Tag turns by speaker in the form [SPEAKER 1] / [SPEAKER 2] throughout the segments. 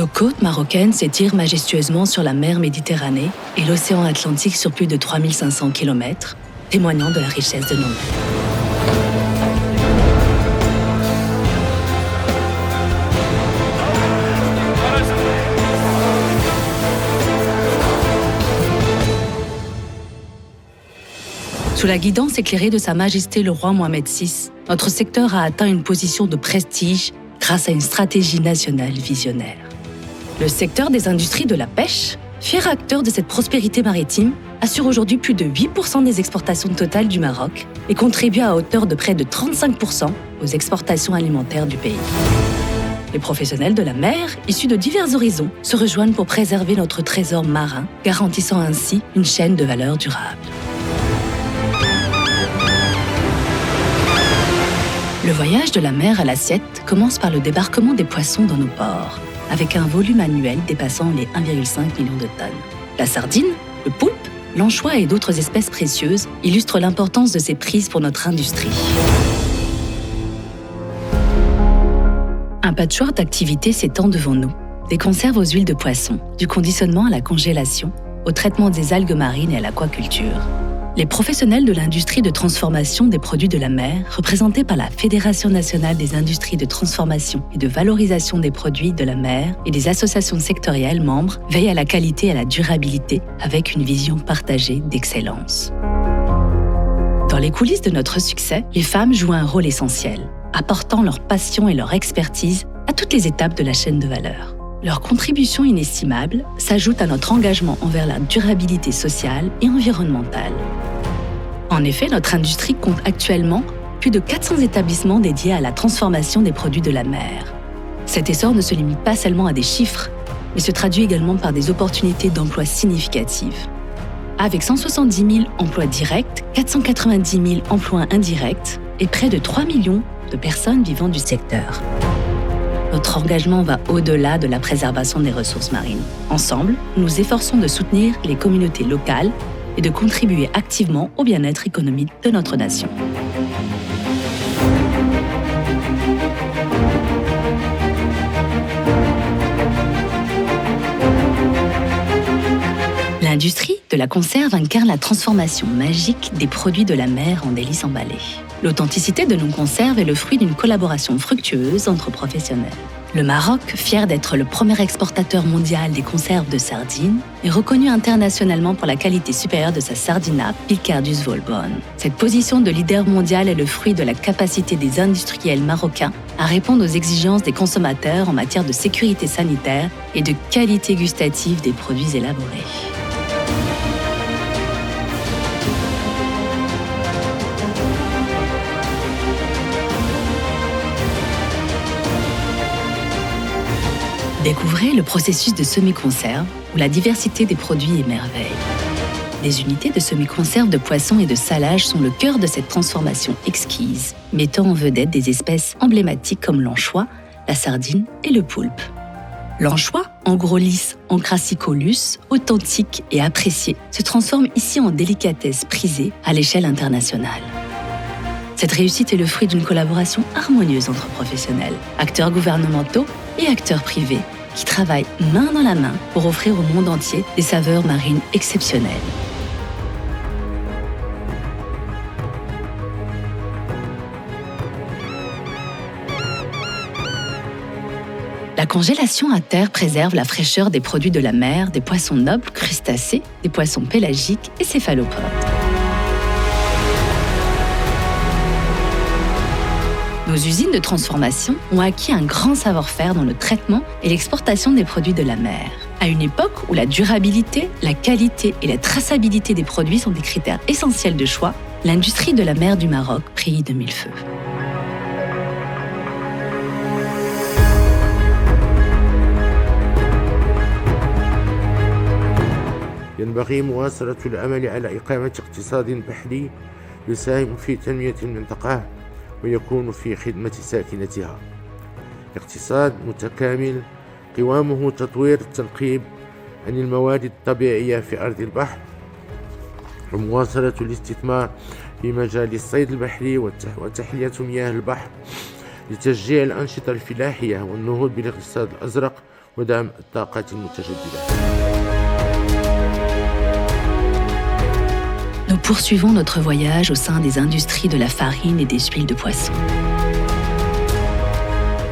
[SPEAKER 1] Nos côtes marocaines s'étirent majestueusement sur la mer Méditerranée et l'océan Atlantique sur plus de 3500 km, témoignant de la richesse de nos mers. Sous la guidance éclairée de Sa Majesté le roi Mohamed VI, notre secteur a atteint une position de prestige grâce à une stratégie nationale visionnaire. Le secteur des industries de la pêche, fier acteur de cette prospérité maritime, assure aujourd'hui plus de 8% des exportations totales du Maroc et contribue à hauteur de près de 35% aux exportations alimentaires du pays. Les professionnels de la mer, issus de divers horizons, se rejoignent pour préserver notre trésor marin, garantissant ainsi une chaîne de valeur durable. Le voyage de la mer à l'assiette commence par le débarquement des poissons dans nos ports, avec un volume annuel dépassant les 1,5 million de tonnes. La sardine, le poulpe, l'anchois et d'autres espèces précieuses illustrent l'importance de ces prises pour notre industrie. Un patchwork d'activités s'étend devant nous. Des conserves aux huiles de poisson, du conditionnement à la congélation, au traitement des algues marines et à l'aquaculture. Les professionnels de l'industrie de transformation des produits de la mer, représentés par la Fédération nationale des industries de transformation et de valorisation des produits de la mer et des associations sectorielles membres, veillent à la qualité et à la durabilité avec une vision partagée d'excellence. Dans les coulisses de notre succès, les femmes jouent un rôle essentiel, apportant leur passion et leur expertise à toutes les étapes de la chaîne de valeur. Leur contribution inestimable s'ajoute à notre engagement envers la durabilité sociale et environnementale. En effet, notre industrie compte actuellement plus de 400 établissements dédiés à la transformation des produits de la mer. Cet essor ne se limite pas seulement à des chiffres, mais se traduit également par des opportunités d'emploi significatives. Avec 170 000 emplois directs, 490 000 emplois indirects et près de 3 millions de personnes vivant du secteur. Notre engagement va au-delà de la préservation des ressources marines. Ensemble, nous nous efforçons de soutenir les communautés locales et de contribuer activement au bien-être économique de notre nation. L'industrie de la conserve incarne la transformation magique des produits de la mer en délices emballées. L'authenticité de nos conserves est le fruit d'une collaboration fructueuse entre professionnels. Le Maroc, fier d'être le premier exportateur mondial des conserves de sardines, est reconnu internationalement pour la qualité supérieure de sa sardina Picardus Volbonne. Cette position de leader mondial est le fruit de la capacité des industriels marocains à répondre aux exigences des consommateurs en matière de sécurité sanitaire et de qualité gustative des produits élaborés. Découvrez le processus de semi-conserve où la diversité des produits émerveille. Les unités de semi-conserve de poissons et de salage sont le cœur de cette transformation exquise, mettant en vedette des espèces emblématiques comme l'anchois, la sardine et le poulpe. L'anchois, Angrolis ancrassicolus, authentique et apprécié, se transforme ici en délicatesse prisée à l'échelle internationale. Cette réussite est le fruit d'une collaboration harmonieuse entre professionnels, acteurs gouvernementaux et acteurs privés, qui travaillent main dans la main pour offrir au monde entier des saveurs marines exceptionnelles. La congélation à terre préserve la fraîcheur des produits de la mer, des poissons nobles, crustacés, des poissons pélagiques et céphalopodes. Nos usines de transformation ont acquis un grand savoir-faire dans le traitement et l'exportation des produits de la mer. À une époque où la durabilité, la qualité et la traçabilité des produits sont des critères essentiels de choix, l'industrie de la mer du Maroc brille de mille feux.
[SPEAKER 2] ينبغي مواصلة العمل على إقامة اقتصاد بحري يساهم في تنمية المنطقة ويكون في خدمة ساكنتها. اقتصاد متكامل قوامه تطوير التنقيب عن المواد الطبيعية في أرض البحر ومواصلة الاستثمار في مجال الصيد البحري وتحلية مياه البحر لتشجيع الأنشطة الفلاحية والنهوض بالاقتصاد الأزرق ودعم الطاقات المتجددة.
[SPEAKER 1] Nous poursuivons notre voyage au sein des industries de la farine et des huiles de poisson.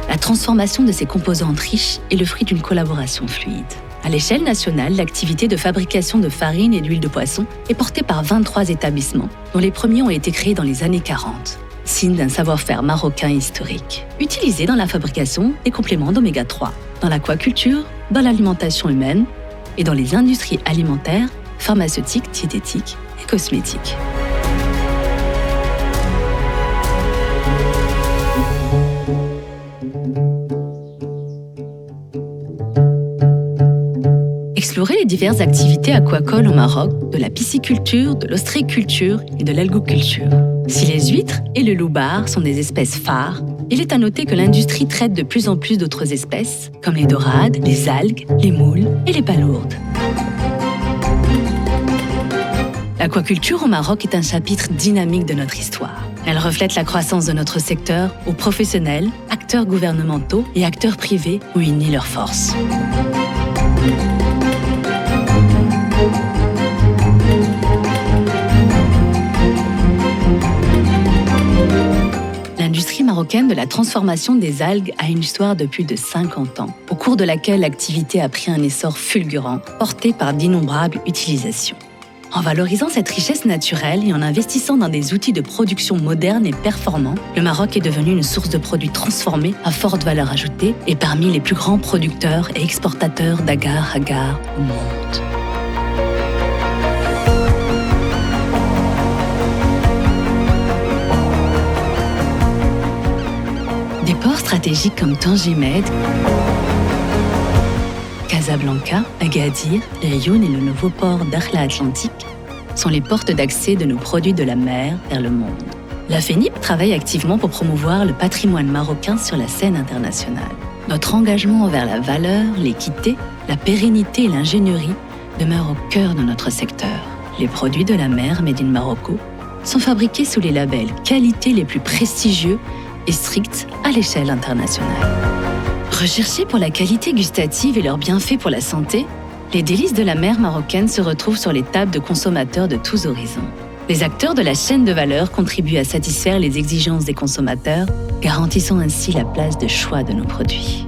[SPEAKER 1] La transformation de ces composantes riches est le fruit d'une collaboration fluide. À l'échelle nationale, l'activité de fabrication de farine et d'huile de poisson est portée par 23 établissements, dont les premiers ont été créés dans les années 40, signe d'un savoir-faire marocain historique, utilisé dans la fabrication des compléments d'oméga 3, dans l'aquaculture, dans l'alimentation humaine et dans les industries alimentaires, pharmaceutiques, diététiques et cosmétiques. Explorer les diverses activités aquacoles au Maroc, de la pisciculture, de l'ostréiculture et de l'algoculture. Si les huîtres et le loubar sont des espèces phares, il est à noter que l'industrie traite de plus en plus d'autres espèces, comme les dorades, les algues, les moules et les palourdes. L'aquaculture au Maroc est un chapitre dynamique de notre histoire. Elle reflète la croissance de notre secteur où professionnels, acteurs gouvernementaux et acteurs privés ont uni leurs forces. L'industrie marocaine de la transformation des algues a une histoire de plus de 50 ans, au cours de laquelle l'activité a pris un essor fulgurant, porté par d'innombrables utilisations. En valorisant cette richesse naturelle et en investissant dans des outils de production modernes et performants, le Maroc est devenu une source de produits transformés à forte valeur ajoutée et parmi les plus grands producteurs et exportateurs d'agar-agar au monde. Des ports stratégiques comme Tanger Med, Casablanca, Agadir, Lyon et le nouveau port d'Akhla Atlantique sont les portes d'accès de nos produits de la mer vers le monde. La FENIP travaille activement pour promouvoir le patrimoine marocain sur la scène internationale. Notre engagement envers la valeur, l'équité, la pérennité et l'ingénierie demeure au cœur de notre secteur. Les produits de la mer Made in Morocco sont fabriqués sous les labels qualité les plus prestigieux et stricts à l'échelle internationale. Recherchés pour la qualité gustative et leurs bienfaits pour la santé, les délices de la mer marocaine se retrouvent sur les tables de consommateurs de tous horizons. Les acteurs de la chaîne de valeur contribuent à satisfaire les exigences des consommateurs, garantissant ainsi la place de choix de nos produits.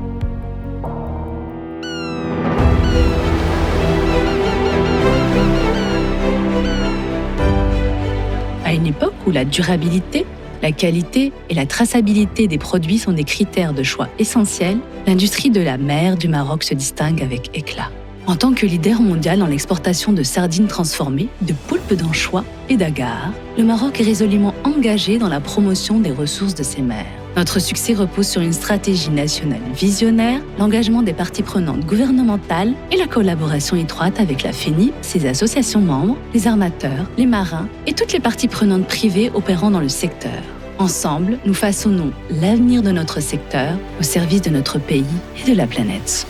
[SPEAKER 1] À une époque où la durabilité, la qualité et la traçabilité des produits sont des critères de choix essentiels, l'industrie de la mer du Maroc se distingue avec éclat. En tant que leader mondial dans l'exportation de sardines transformées, de poulpes d'anchois et d'agars, le Maroc est résolument engagé dans la promotion des ressources de ses mers. Notre succès repose sur une stratégie nationale visionnaire, l'engagement des parties prenantes gouvernementales et la collaboration étroite avec la FENIP, ses associations membres, les armateurs, les marins et toutes les parties prenantes privées opérant dans le secteur. Ensemble, nous façonnons l'avenir de notre secteur au service de notre pays et de la planète.